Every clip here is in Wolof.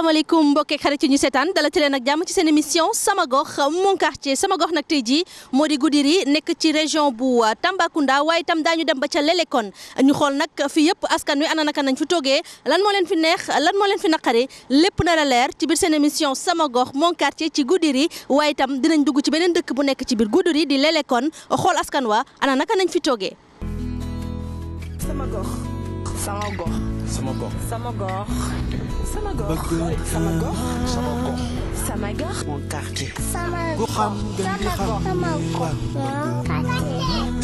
asalaamaaleykum mbokki xarit yi ñu seetaan dalati leen ak jàmm ci seen émission sama gox mon quartier sama gox nag tey jii moo di Goudiri nekk ci région bu Tambacounda waaye itam daañu dem ba ca Lelekone ñu xool nag fii yëpp askan wi ana naka nañ fi toogee lan moo leen fi neex lan moo leen fi naqari lépp nar a leer ci biir seen émission sama gox mon quartier ci Goudiri waaye itam dinañ dugg ci beneen dëkk bu nekk ci biir Goudiri di Lelekone xool askan wa ana naka nañ fi toogee. sama gox. sama gox. sama gox. sama gox. sama gox. sama gox. sama gox. sama gox. mon quartier. sama gox xam gën di xam.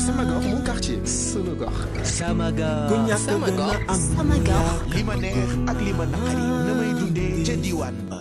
sama gox mon quartier. sama gox. sama gox. ku ñàkk gën a am. sama gox. li ma neex ak li ma naqari na may dundee ca diwaan ba.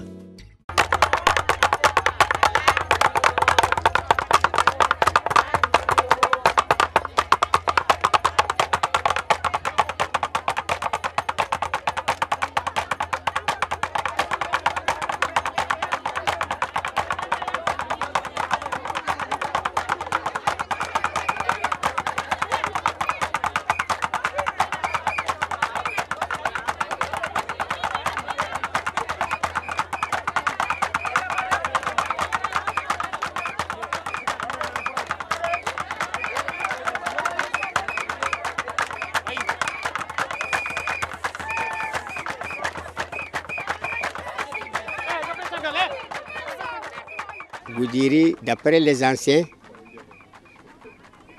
Goudiri, d'après les anciens,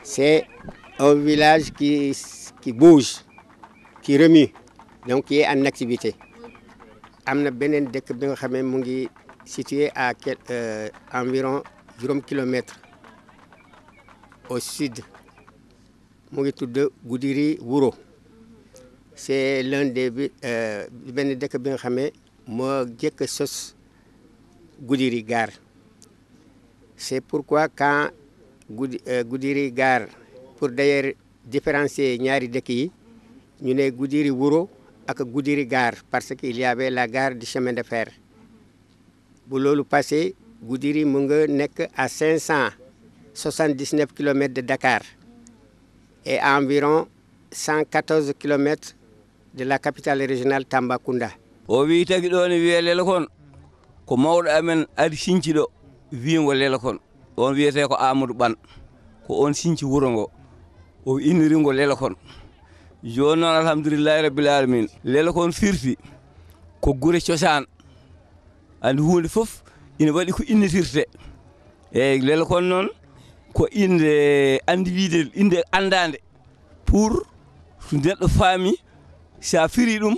c'est un village qui bouge, qui remue, donc qui est en activité. Amna benen dëkk bi nga xamé mu ngi situé à environ 10 kilomètres au sud. Mu ngi tudd Goudiri Wuro. C'est l'un des benn dëkk bi nga xamé moo jëkk sos Goudiri Gare. C'est pourquoi quand Goudiri Gare, pour d'ailleurs différencier ñaari dëkk yi, ñu ne Goudiri Wuro ak Goudiri Gare parce qu'il y avait la gare du chemin de fer. Bu loolu passé, Goudiri mu nga nekk à 579 km de Dakar et à environ 114 km de la capitale régionale Tambacounda. O wi tagi ɗo ne wiye Lelekone ko mawɗo amen ari sinci ɗo wiimo Lelekone on wiyete ko Amadou Ban ko on sinci wuro ngo o inniringo Lelekone joni noon alhamdulillahi rabbil alamin Lelekone firti ko gure cosaan andi hunde fof ina waɗi ko innitirte eyyi Lelekone noon ko inde andi wiide inde andade pour so neɗɗo faami sa firi ɗum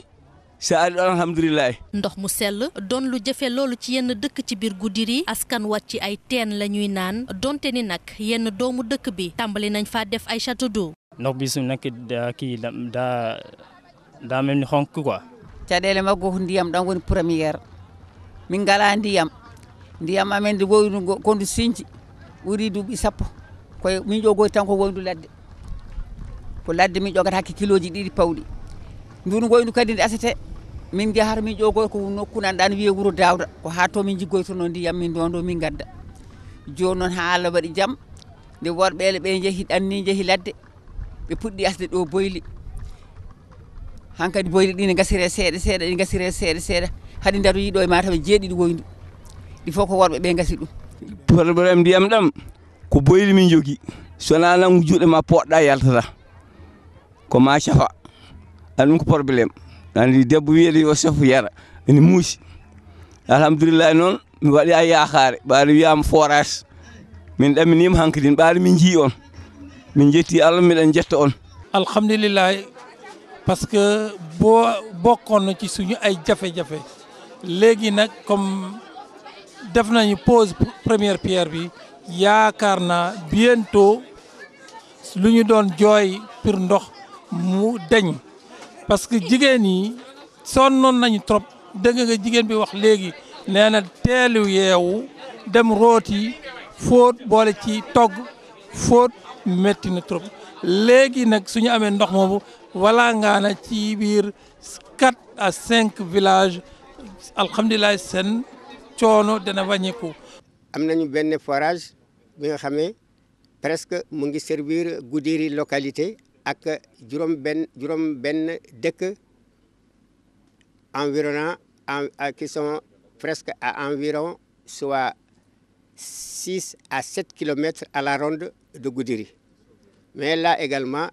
sa ari ɗon alhamdulillahi ndox mu sell doon lu jafe loolu ci yenn dëkk ci biir Goudiri askan wat ci ay teen la ñuy naan donte ni nag yenn doomu dëkk bi tàmbali nañ fa def ay château d'eau. ndox bi su nekk kii daa mel ni xonk quoi. caɗeele maggo ko ndiyam ɗam woni premiére min ngala ndiyam amen nde woynu kondu sinci ɓuri duuɓi sappo koye min ƴogoy tan ko woyndu ladde ko ladde min ƴogata hakke kiloji ɗiɗi pawɗi ndunu woyndu kadi nde asete min jahata min ƴogoy ko nokku nanɗa ne wiye Wuro Dawda ko ha to min jiggoytono ndiyam min ɗon ɗo min gadda joni noon ha Allah waɗi jaam nde worɓeele ɓe jeehi ɗanni jeehi ladde ɓe puɗɗi asde ɗo boyli hankadi boyli ɗi ne gasire seeɗa seeɗa ɗi gasire seeɗa seeɗa haɗi daroyi ɗo e mataw jeeɗiɗi woyndu ɗi fof ko worɓe ɓe gasi ɗum probléme ndiyam ɗam ko boyli min jogui sona nan juuɗe ma poɗɗa yaltata ko ma cafa ɗum ko probléme andi debbo wiyeɗo yo safu yara ene muusi alhamdulillahi noon mi waɗi a yakare ɓaade wiyama forage min ɗamminima hankkadin ɓaade min jii on min jetti Allah miɗen jetta on alhamdulillahi parce que boo bokkoon na ci suñu ay jafe-jafe léegi nag comme def nañu pose première pierre bi yaakaar naa bientôt lu ñu doon jooy pour ndox mu deñ parce que jigéen yi sonnoon nañu trop dégg nga jigéen bi wax léegi nee na teelu yeewu dem rooti fóot boole ci togg fóot metti na trop léegi nag suñu amee ndox moomu wala ngaa na ci biir 4 à 5 villages alhamdulilah seen coono dana wàññeeku. am nañu benn forage bi nga xamee presque mu ngi servir Goudiri localité ak juróom benn dëkk environnant qui sont presque à environ soit 6 à 7 kilomètres à la ronde de Goudiri. Mais là également,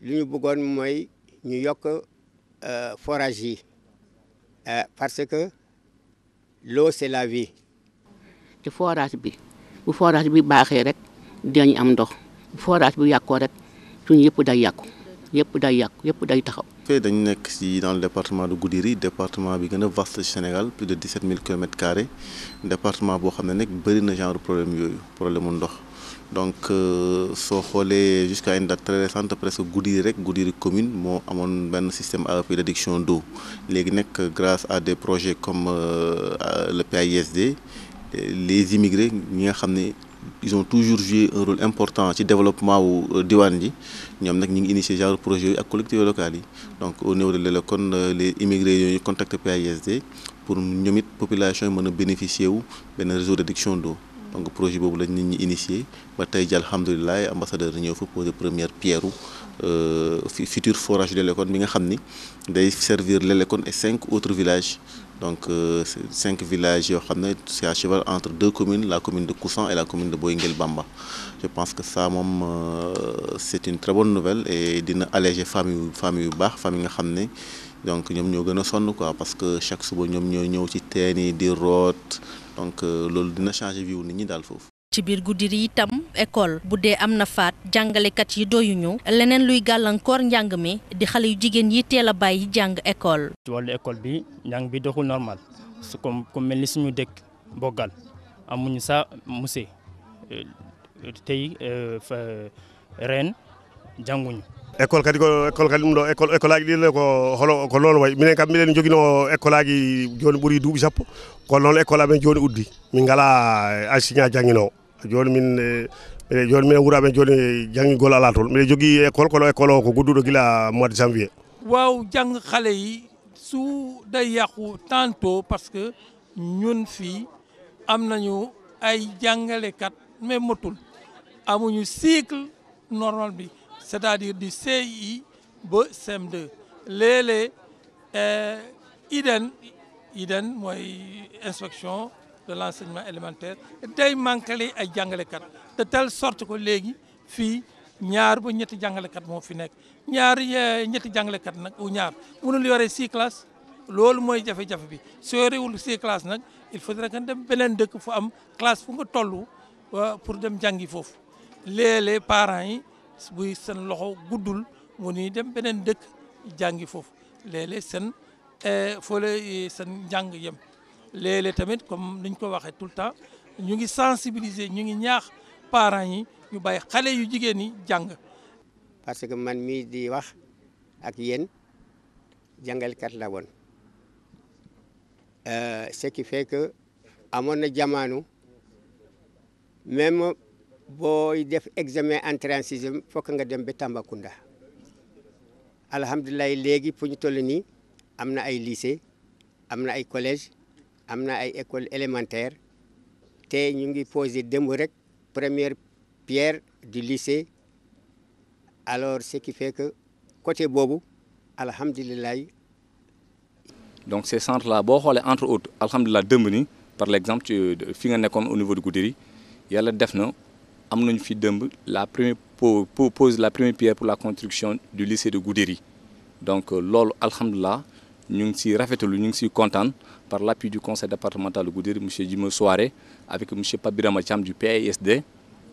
li ñu bëggoon mooy ñu yokk forage yi parce que l'eau c'est la vie. te forage bi bu forage bi baaxee rek dinañ am ndox bu forage bi yàqoo rek suñu yëpp day yàqu yëpp day taxaw. fii dañu nekk ci dans le département de Goudiri département bi gën a vaste ci Sénégal plus de 17 000 km², département boo xam ne nag bëri na genre problème yooyu problème mu ndox. Donc soo xoolee jusqu'à une date très récente presque Goudiri commune moo amoon benn système à réduction d'eau léegi nag grâce à des projets comme le PAISD les immigrés ñi nga xam ne ils ont toujours joué un rôle important ci développement wu diwaan ji ñoom nag ñu ngi initier genre projet yooyu ak collectivités locales yi donc au niveau de l'Elekon les immigrés yooyu contacté PAISD pour ñoom it population yi mën a bénéficier wu benn réseau de réduction d'eau. Donc projet boobu la nit ñi initié ba tey jii alhamdulilah ambassadeur ñëw fa poser première pierre futur forage de l'Elekon bi nga xam ni day servir l'Elekon et 5 autres villages donc 5 villages yoo xam ne c'est à cheval entre 2 communes la commune de Koussan et la commune de Boy Nguel Bamba. Je pense que ça moom c'est une très bonne nouvelle et dina alléger famille yu baax famille nga xam ne donc ñoom ñoo gën a sonn quoi parce que chaque suba ñoom ñoo ñëw ci teen yi di root. Donc loolu dina changer vie nit ñi daal foofu. ci biir Goudiri itam école bu dee am na faat jàngalekat yi doyuñu leneen luy gàllankoor njàng mi di xale yu jigéen yi teel a bàyyi jàng école. ci wàllu école bi njàng bi doxul normal su comme mel ni suñu dëkk Bogal amuñu sa musée tey ren jànguñu. école kadi ɗum ɗo école aji ɗi ko holo ko noon wayi minen kam miɗen joguino école aji joni ɓuuri duuɓi sappo kono noon école amen joni uddi min ngala enseignant jangguinowo joni minen wuuro amen joni janggigol ala toon miɗen jogui école kono école o ko gudduɗo guila mois de janvier. waaw jàng xale yi su day yàqu tantôt parce que ñun fii am nañu ay jàngalekat mais motul amuñu cycle normal bi. C'est-à-dire du CI ba CM2 léeg-léeg IDEN mooy inspection de l'enseignement élémentaire day manqué ay jàngalekat de telle sorte que léegi fii ñaar ba ñetti jàngalekat moo fi nekk ñetti jàngalekat nag ou ñaar mënul yore 6 classes loolu mooy jafe-jafe bi soo yorewul 6 classes nag il faudrait que dem beneen dëkk fu am classe fu nga toll pour dem jàngi foofu léeg-léeg parents yi. buy seen loxo guddul mu ni dem beneen dëkk jàngi foofu léeg-léeg seen seen njàng yem léeg-léeg tamit comme niñ ko waxee tout le temps ñu ngi sensibiliser ñu ngi ñaax parents yi ñu bàyyi xale yu jigéen ñi jàng. parce que man mii di wax ak yéen jàngalkat la woon ce qui fait que amoon na jamono même. booy def examen entrée en sixième fokk nga dem ba Tambacounda alhamdulilah léegi fu ñu toll nii am na ay lycée am na ay collège am na ay école élémentaire te ñu ngi posé démb rek première pierre du lycée alors ce qui fait que côté boobu alhamdulilah. donc ces centres là boo xoolee entre autres alhamdulilah dëmb ni par exemple fi nga nekkoon au niveau de Goudiri yàlla def na. am nañu fi dëmb pose la première pierre pour la construction du lycée de Goudiri donc loolu alhamdulilah ñu ngi siy rafetalu ñu ngi siy kontaan par l'appui du conseil départemental de Goudiri monsieur Djima Souaré avec monsieur Pape Birama Thiam du PAISD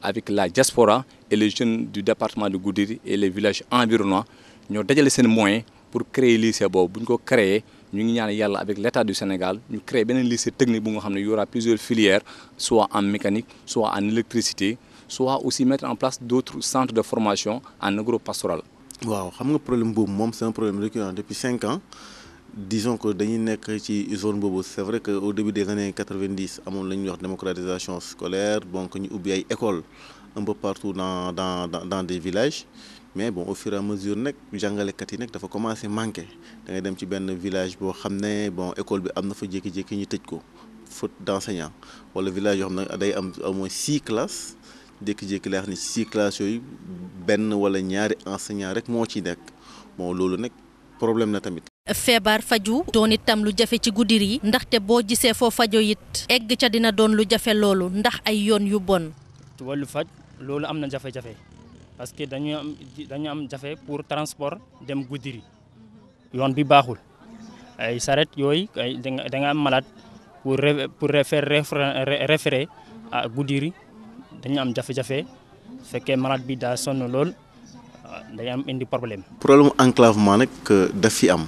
avec la diaspora et les jeunes du département de Goudiri et les villages environnants ñoo dajale seen moyens pour créer lycée boobu bu ñu ko créer ñu ngi ñaan yàlla avec l'État du Sénégal ñu créer beneen lycée technique bu nga xam ne y aura plusieurs filières soit en mécanique soit en électricité soit aussi mettre en place d'autres centres de formation en agropastoral. waaw xam nga problème boobu moom c'est un problème récurrent depuis 5 ans disons que dañuy nekk ci zone boobu c'est vrai que au début des années 90 amoon la ñuy wax démocratisation scolaire donc ñu ubbi ay écoles un peu partout dans des villages mais bon au fur et à mesure nag jàngalekat yi nag dafa commencé manquer da ngay dem ci benn village boo xam ne bon école bi am na fa jékki-jékki ñu tëj ko faute d'enseignants wala village yoo xam ne day am au moins 6 classes. jékki-jékki lay wax ni 6 classes yooyu benn wala ñaari enseignant rek moo ci nekk bon loolu nag problème la tamit. feebar faju doon itam lu jafe ci Goudiri ndaxte boo gisee foo fajo it egg ca dina doon lu jafe loolu ndax ay yoon yu bon. ci wàllu faj loolu am na jafe-jafe parce que dañu am jafe pour transport dem Goudiri yoon bi baaxul ay saret yooyu da nga am malade pour faire référé à Goudiri dañu am jafe-jafe fekkee malade bi daa sonn lool day am indi problème. problème enclavement nag daf fi am.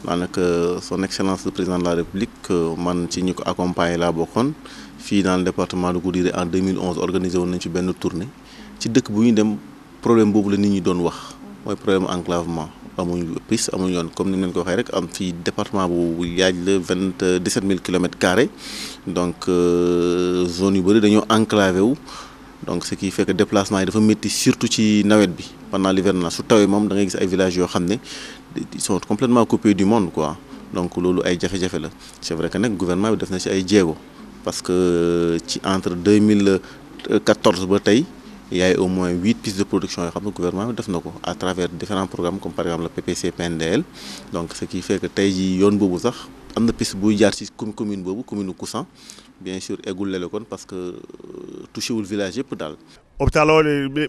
daanaka son excellence le président de la république man ci ñu ko accompagner laa bokkoon fii dans le département de Goudiri en 2011 organisé woon nañ ci benn tournée ci dëkk bu ñu dem problème boobu la nit ñi doon wax mooy problème enclavement amuñu piste amuñu yoon comme ni leen ko waxee rek am fii département bu yaaj la 17 000 kilomètres carrés donc zone yu bëri dañoo enclavé wu donc ce qui fait que déplacement yi dafa métti surtout ci nawet bi pendant l'hivernage su tawee moom da ngay gis ay villages yoo xam ne ils sont complètement coupés du monde quoi donc loolu ay jafe-jafe la c'est vrai que nag gouvernement bi def na ci ay jéego parce que ci entre 2014 ba tey il y a au moins 8 pistes de production yoo xam ne gouvernement bi def na ko à travers différents programmes comme par exemple le PPC PNDL donc ce qui fait que tey jii yoon boobu sax am na piste buy jaar ci commune boobu commune Koussan bien sûr eggul Lelekon parce que touché wul village yëpp daal. hôpital o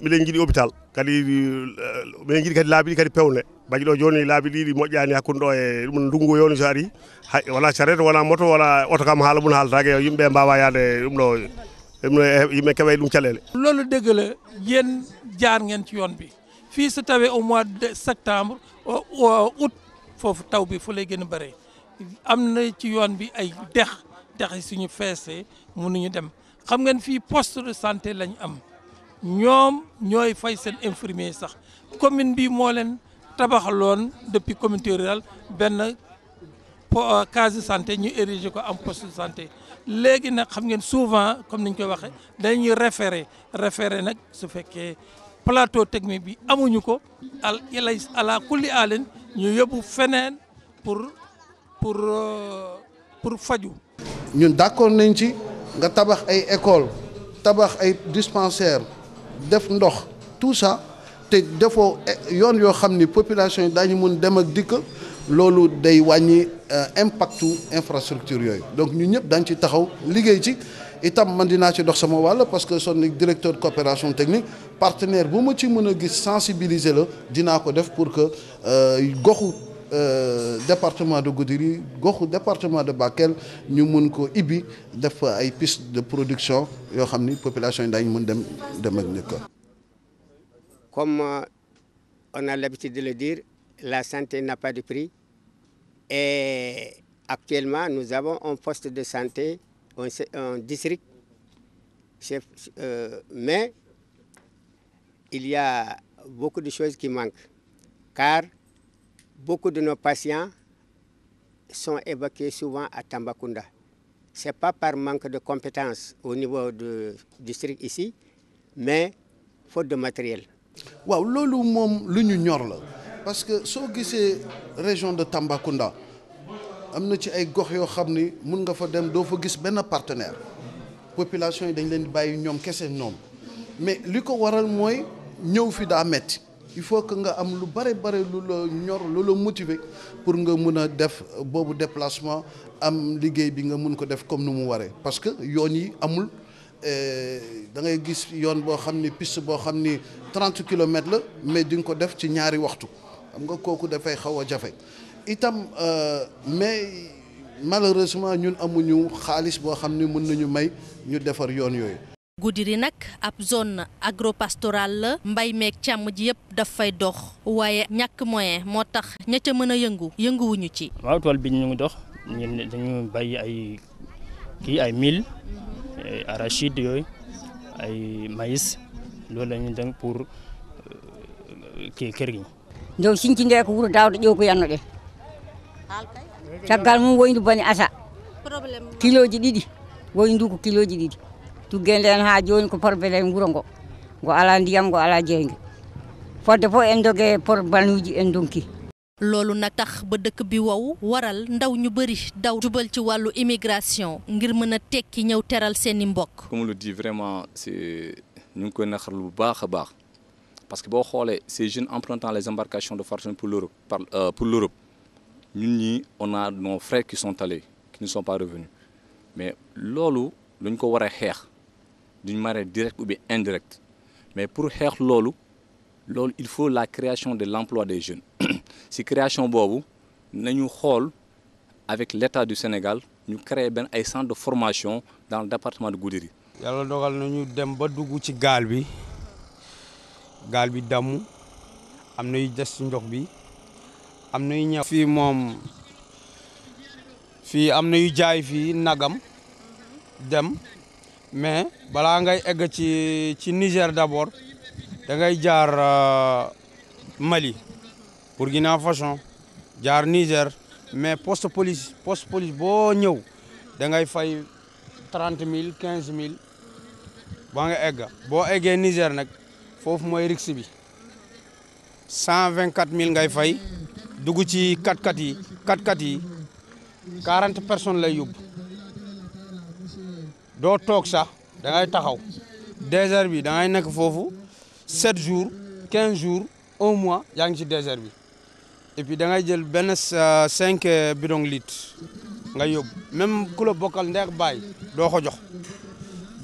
miɗen jiiɗi hôpital kadi miɗen jiiɗi kadi laabi ɗi kadi pewne mbaɗi ɗo joni laabi ɗi moƴƴani hakkude ɗo e ɗum ndungu yoni so ari wala charrette wala moto wala oto kam haala mum haaltake yimɓe mbawa yaade ɗum ɗo yimɓe keɓay ɗum caɗele. loolu dëgg la yéen jaar ngeen ci yoon bi fii su tawee au mois de septembre août foofu taw bi fu lay gën a bëree am na ci yoon bi ay dex yi suñu feesee mënuñu dem xam ngeen fii poste de santé lañ am ñoom ñooy fay seen infirmier sax commune bi moo leen tabaxaloon depuis communauté rurale benn case de santé ñu érigé ko am poste de santé léegi nag xam ngeen souvent comme niñ koy waxee dañuy référé nag su fekkee plateau technique bi amuñu ko ala kulli aalen ñu yóbbu feneen pour faju ñun d'accord nañ ci nga tabax ay école tabax ay dispensaire def ndox tout ça te defoo yoon yoo xam ni population yi daañu mun dem ak dikk loolu day wàññi impactu infrastructure yooyu donc ñun ñëpp dañ ci taxaw liggéey ci itam man dinaa ci dox sama wàll parce que son directeur de coopération technique partenaire bu ma ci mën a gis sensibiliser la dinaa ko def pour que goxu département de Goudiri goxu département de Bakel ñu mun ko ibbi def ay piste de production yoo xam ni population yi daañu mun dem ak nekk. Comme on a l'habitude de le dire, la santé n'a pas de prix et actuellement nous avons un poste de santé, un district, mais il y a beaucoup de choses qui manquent car beaucoup de nos patients sont évacués souvent à Tambacounda. Ce n'est pas par manque de compétences au niveau du district ici, mais faute de matériel. waaw loolu moom lu ñu ñor la parce que soo gisee région de Tambacounda am na ci ay gox yoo xam ni mun nga fa dem doo fa gis benn partenaire population yi dañ leen di bàyyi ñoom kese ñoom mais li ko waral mooy ñëw fi daa metti il faut que nga am lu bare lu la ñor lu la motiver pour nga mun a def boobu déplacement am liggéey bi nga mun ko def comme nu mu waree parce que yoon yi amul da ngay gis yoon boo xam ni piste boo xam ni 30 kilomètres la mais di nga ko def ci ñaari waxtu xam nga kooku dafay xaw a jafe itam mais malheureusement ñun amuñu xaalis boo xam ni mën nañu may ñu defar yoon yooyu. Goudiri nag ab zone agropastorale la mbay meeg càmm ji yëpp daf fay dox waaye ñàkk moyen moo tax ña ca mën a yënguwuñu ci. waaw tool bi ñu ngi dox ñun dañu bay ay mil arachide yooyu ay maïs loolu la ñu dem pour kër gi. ndo sincinde ko wuro dawde ƴew ko yannoɗen caggal mum woydu bani asa kiloji ɗiɗi woyndu ko kiloji ɗiɗi tuggende en ha joni ko probléme wuro ngo ala ndiyam ngo ala jeyge fodde fof en dogue por banuji en donki loolu nag tax ba dëkk bi wow waral ndaw ñu bëri daw jubal ci wàllu immigration ngir mën a tekki ñëw teral seeni mbokk. comme on le dit vraiment c'est ñu ngi koy naxarlu bu baax a baax parce que boo xoolee ces jeunes empruntant les embarcations de fortune pour l'Europe ñun ñii on a nos frères qui sont allés qui ne sont pas revenus mais loolu dañ ko war a xeex d'une manière directe ou bien indirecte mais pour xeex loolu il faut la création de l'emploi des jeunes si création boobu nañu xool avec l'État du Sénégal ñu créer benn ay centre de formation dans le département de Goudiri. yàlla dogal nañu dem ba dugg ci gaal bi damm am na yu des ci ndox bi am na yu ñëw fii moom fii am na yu jaay fii nagam dem mais balaa ngay egg ci Niger d'abord da ngay jaar Mali Burkina Faso jaar Niger mais poste police boo ñëw da ngay fay 30 000 15 000 ba nga egg boo eggee Niger nag foofu mooy rixe bi 124 000 ngay fay dugg ci 4x4 yi 40 personnes lay yóbbu doo toog sax da ngay taxaw désert bi da ngay nekk foofu 7 jours 15 jours 1 mois yaa ngi ci désert bi et puis da ngay jël benn 5 bidon litres nga yóbbu même ku la bokkal ndeex baay doo ko jox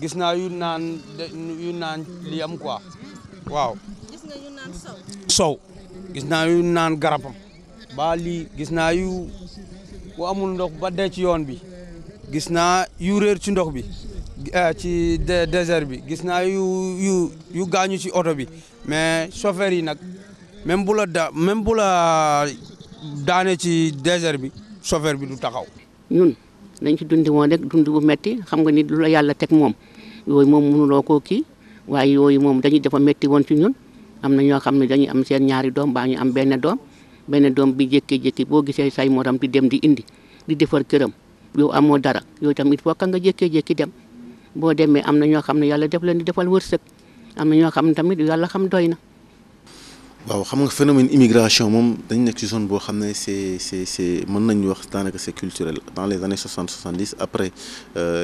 gis naa yu naan li am quoi waaw. gis nga yu naan sow gis naa yu naan garabam ba lii gis naa yu ku amul ndox ba dee ci yoon bi gis naa yu réer ci ndox bi ci désert bi gis naa yu gaañu ci oto bi mais chauffeur yi nag même bu la daane ci désert bi chauffeur bi du taxaw. ñun dañ ci dundi woon rek dund bu metti xam nga ni lu la yàlla teg moom yooyu moom mënuloo koo kii waaye yooyu moom dañuy dafa metti woon ci ñun am na ñoo xam ne dañuy am seen ñaari doom baa ñu am benn doom bi jékki-jékki boo gisee say morom di dem di indi di defar këram yow amoo dara yow tam il faut que nga jékki-jékki dem boo demee am na ñoo xam ne yàlla def leen di defal wërsëg am na ñoo xam ne tamit yàlla xam doy na. waaw xam nga phénomène immigration moom dañu nekk ci zone boo xam ne c'est mën nañu wax daanaka c'est culturel dans les années 60-70 après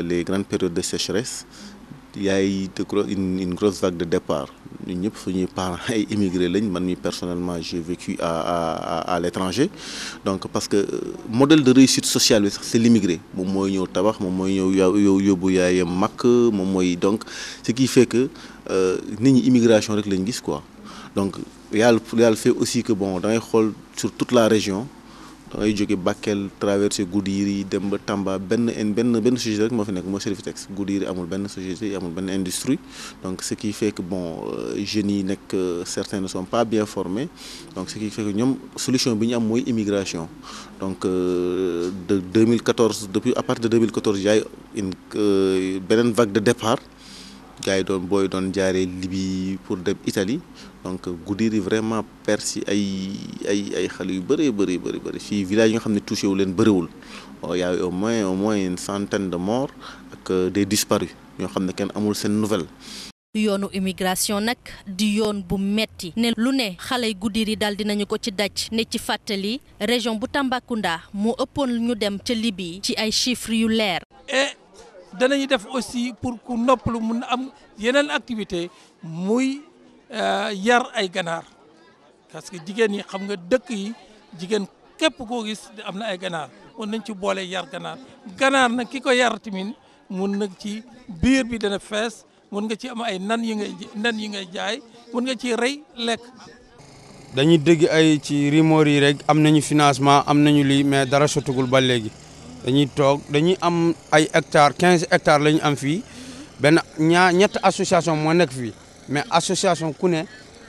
les grandes périodes de sécheresse il y a eu une grosse vague de départ ñun ñëpp suñuy parents ay immigrés lañ man mi personnellement j'ai vécu à l'étranger donc parce que modèle de réussite sociale bi sax c'est l'immigré moom mooy ñëw tabax moom mooy ñëw yóbbu yaayam màkk moom mooy donc ce qui fait que nit ñi immigration rek lañ gis quoi donc yàlla fait aussi que bon da ngay xool sur toute la région da ngay jóge Bakel traversé Goudiri dem ba Tamba benn société rek moo fi nekk mooy Servitex Goudiri amul benn société amul benn industrie donc ce qui fait que bon jeunes yi nekk certains ne sont pas bien formés donc ce qui fait que ñoom solution bi ñu am mooy immigration donc de 2014 depuis à partir de 2014 y a une beneen vague de départ gars yi doon jaaree Libye pour dem Italie donc Goudiri vraiment persi ay xale yu bëri fii village yi nga xam ne touché wu leen bëriwul y a au moins une centaine de morts ak des disparus ñoo xam ne kenn amul seen nouvelle. yoonu immigration nag di yoon bu metti ne lu ne xale Goudiri daal dinañu ko ci daj ne ci fàttali région bu Tambacounda moo ëppoon ñu dem ca Libye ci ay chiffres yu leer. danañu def aussi pour ku noppalu mun am yeneen activité muy yar ay ganaar parce que jigéen ñi xam nga dëkk yi jigéen képp koo gis am na ay ganaar mun nañ ci boole yar ganaar nag ki ko yar tamit mun nag ci biir bi dana fees mun nga ci am ay nen yi ngay jaay mun nga ci rey lekk. dañuy dégg ay ci rumeur yi rek am nañu financement am nañu lii mais dara sotugul ba léegi. dañuy am ay hectares 15 hectares la ñu am fii benn ñett association moo nekk fii mais association ku ne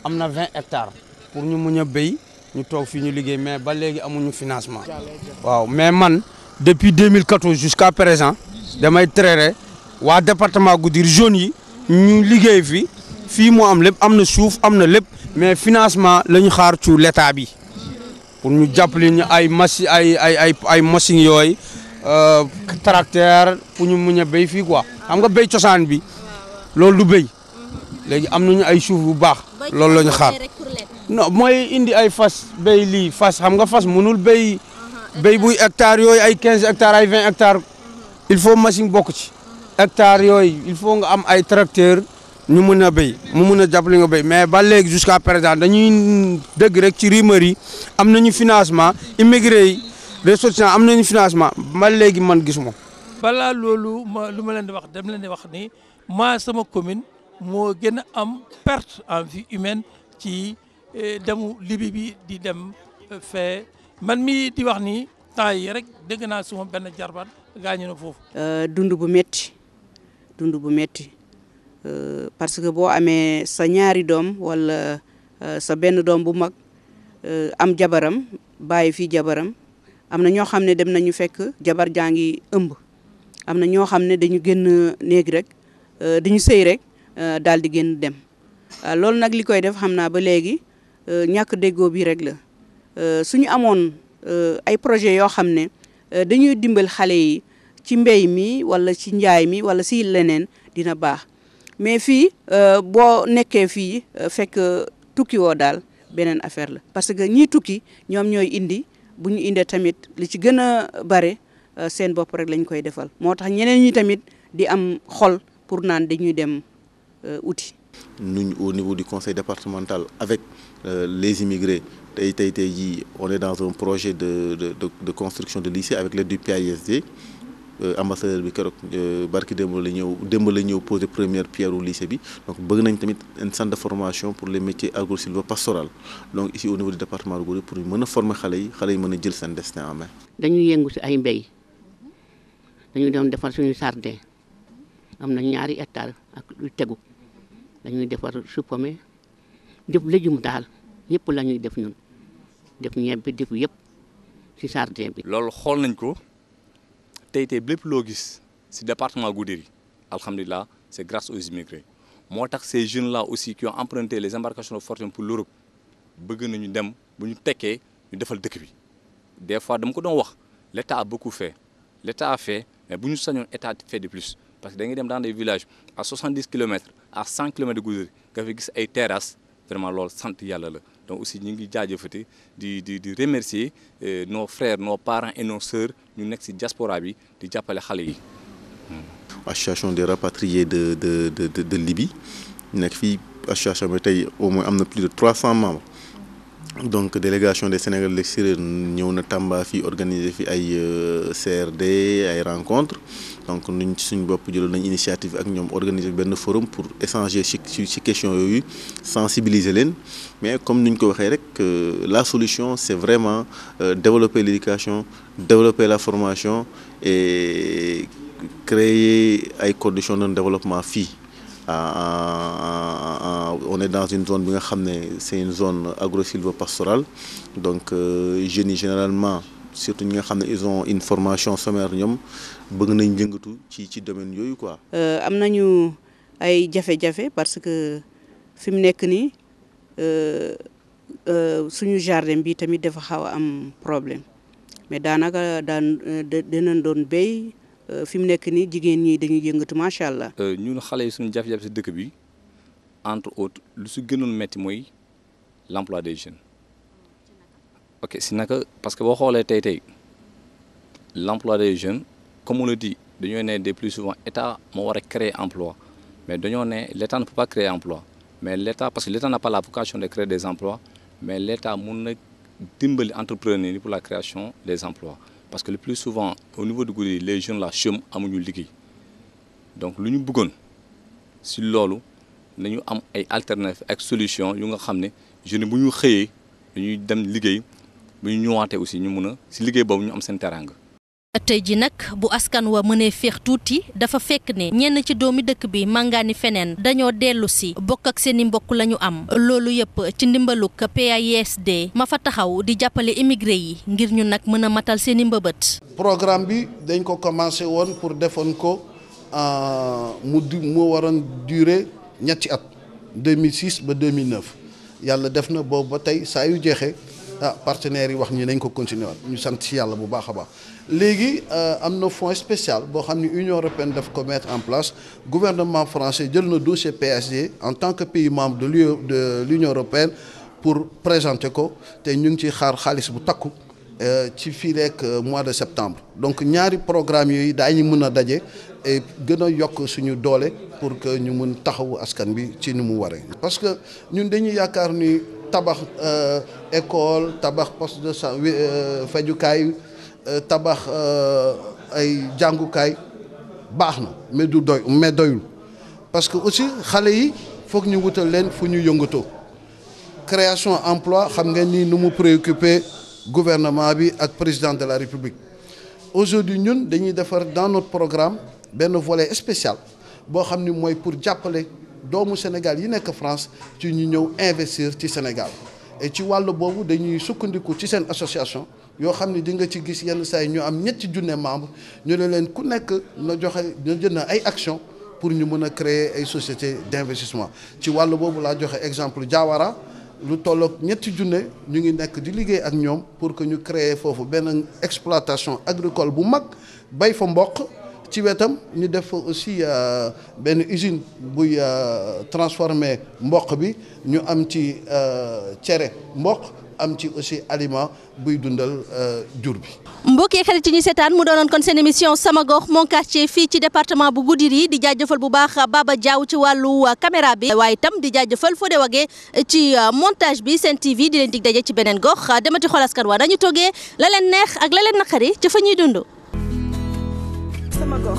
am na 20 hectares pour ñu mun a béy ñu toog fii ñu liggéey mais ba léegi amuñu financement. waaw mais man depuis 2014 jusqu'à présent damay traiter waa département Goudiri jeunes yi ñu liggéey fii moo am lépp am na suuf am na lépp mais financement la ñu xaar ci l'état bi pour ñu jàppale ñu ay machines yooyu. tracteur pour ñu mun a béy fii quoi xam nga béy cosaan bi loolu du béy léegi am nañu ay suuf bu baax loolu la ñu xaar non mooy indi ay fas béy lii fas xam nga fas mënul béy buy hectares yooyu ay 15 hectares ay 20 hectares il faut machine bokk ci hectares yooyu il faut nga am ay tracteur ñu mun a béy mu mun a jàppale nga béy mais ba léegi jusqu'à présent dañuy dëgg rek ci rumeur yi am nañu financement immigré yi ressortissants am nañu financement ba léegi man gisuma. balaa loolu lu ma leen di wax dem leen di wax ni sama commune moo gën a am perte en vie humaine ci demu Libye bi di dem fee man mi di wax ni temps yi rek dégg naa suma benn jarbaat gaañu na foofu. dund bu metti parce que boo amee sa ñaari doom wala sa benn doom bu mag am jabaram bàyyi fii jabaram am na ñoo xam ne dem nañu fekk jabar jaa ngi ëmb am na ñoo xam ne dañu génn néeg rek dañu sëy rek daal di génn dem loolu nag li koy def xam naa ba léegi ñàkk déggoo bi rek la suñu amoon ay projet yoo xam ne dañuy dimbal xale yi ci mbéy mi wala ci njaay mi wala si leneen dina baax mais fii boo nekkee fii fekk tukki woo daal beneen affaire la parce que ñii tukki ñoom ñooy indi bu ñu indee tamit li ci gën a bare seen bopp rek lañ koy defal moo tax ñeneen ñi tamit di am xol pour naan dañuy dem uti. Nous, au niveau du conseil départemental, avec les immigrés, on est dans un projet de construction de lycée avec l'aide du PAISD. Ambassadeur bi keroog barki démb la ñëw poser première pierre au lycée bi donc bëgg nañ tamit un centre de formation pour les métiers agro-sylvo-pastoral donc ici au niveau du département de Goudiri pour mën a former xale yi mën a jël seen destin en main. dañuy yëngu ci ay mbéy dañuy doon defar suñu jardin am na 2 hectares ak lu tegu dañuy defar supame def légume daal yëpp la ñuy def ñun def ñebbe def yëpp ci jardin bi. loolu xool nañ ko. tey lépp loo gis ci département Goudiri alhamdulilah c'est grâce aux immigrés moo tax ces jeunes là aussi qui ont emprunté les embarcations de fortune pour l'Europe bëgg nañu dem bu ñu tekkee ñu defal dëkk bi des fois dama ko doon wax l'État a beaucoup fait l'État a fait mais bu ñu sañoon État fait de plus parce que da ngay dem dans des villages à 70 kilomètres à 100 kilomètres de Goudiri nga fi gis ay terrasses vraiment loolu sant yàlla la donc aussi ñu ngi jaajëfate di remercier nos frères nos parents et nos sœurs ñu nekk ci diaspora bi di jàppale xale yi. association des rapatriés de Libye nekk fii association bi tey au moins am na plus de 300 membres donc délégation des Sénégalais de l'extérieur ñëw na Tamba fii organiser fi ay CRD ay rencontres donc nuñ ci suñu bopp jëloon nañ initiative ak ñoom organiser benn forum pour échanger ci question yooyu sensibiliser leen mais comme ni ñu ko waxee rek la solution c'est vraiment développer l'éducation développer la formation et créer ay conditions de développement fii on est dans une zone bi nga xam ne c'est une zone agro-sylvo-pastorale donc jeunes yi généralement surtout ñi nga xam ne ils ont une formation sommaire ñoom bëgg nañ yëngatu ci domaine yooyu quoi. am nañu ay jafe-jafe parce que fi mu nekk nii suñu jardin bi tamit dafa xaw a am problème mais daanaka dinañ doon béy fi mu nekk nii jigéen ñi dañuy yëngatu macha allah. ñun xale yi suñu jafe-jafe ci dëkk bi entre autres lu si gënoon metti mooy l'emploi des jeunes ok si naka parce que boo xoolee tey l'emploi des jeunes comme on le dit dañoo ne des plus souvent état moo war a créer emploi mais dañoo ne l'état ne peut pas créer emploi mais l'état parce que l'état n'a pas la vocation de créer des emplois mais l'état mun na dimbali entrepreneurs yi pour la création des emplois parce que le plus souvent au niveau de Goudiri les jeunes là chôment amuñu liggéey donc lu ñu bëggoon si loolu nañu am ay alternatives ak solution yu nga xam ne jeunes bu ñu xëyee dañuy dem liggéey bu ñu ñëwaatee aussi ñu mun a si liggéey boobu ñu am seen teraanga. tey ji nag bu askan wa mënee féex tuuti dafa fekk ne ñenn ci doomi dëkk bi màngaani feneen dañoo dellu si bokk ak seeni mbokk la ñu am loolu yëpp ci ndimbaluk PAISD ma fa taxaw di jàppale immigré yi ngir ñu nag mën a matal seeni mbëbët. programme bi dañ ko commencé woon pour defoon ko mu waroon durer ñetti at 2006 ba 2009 yàlla def na boobu ba tey saa yu jeexee partenaires yi wax ñi nañ ko continuer waat ñu sant ci yàlla bu baax a baax. léegi am na fonds spécial boo xam ne Union européenne daf ko mettre en place gouvernement français jël na dossier PSD en tant que pays membre de l'Union européenne pour présenter ko te ñu ngi ciy xaar xaalis bu takku ci fii rek mois de septembre donc ñaari programme yooyu daañu mën a daje et gën a yokk suñu doole pour que ñu mën taxawu askan bi ci ni mu waree. parce que ñun dañuy yaakaar ni tabax école tabax poste de fajukaay tabax ay jàngukaay baax na mais du doy mais doyul parce que aussi xale yi foog ñu wutal leen fu ñu yëngatoo création emploi xam ngeen ni nu mu préoccupé gouvernement bi ak président de la République aujourd'hui ñun dañuy defar dans notre programme benn volet spécial boo xam ni mooy pour jàppale doomu Sénégal yi nekk France ci ñu ñëw investir ci Sénégal et ci wàll boobu dañuy sukkandiku ci seen association yoo xam ni di nga ci gis yenn saa yi ñu am ñetti junne membre ñu ne leen ku nekk na joxe na jënd ay action pour ñu mën a créer ay sociétés d'investissement ci wàll boobu laa joxe exemple Diawara lu tolloog ñetti junne ñu ngi nekk di liggéey ak ñoom pour que ñu créer foofu benn exploitation agricole bu mag bay fa mboq ci wetam ñu def aussi benn usine buy transformer mboq bi ñu am ci cere mboq am ci aussi aliment buy dundal jur bi. mbokki xarit yi ñu seetaan mu doonoon kon seen émission sama gox mon quartier fii ci département bu Goudiri di jaajëfal bu baax Baba Diaw ci wàllu caméra bi waaye itam di jaajëfal Fodé Wagué ci montage bi Sen TV di leen dig daje ci beneen gox demati xool askan wa dañu toggee la leen neex ak la leen naqari ci fa ñuy dund. sama gox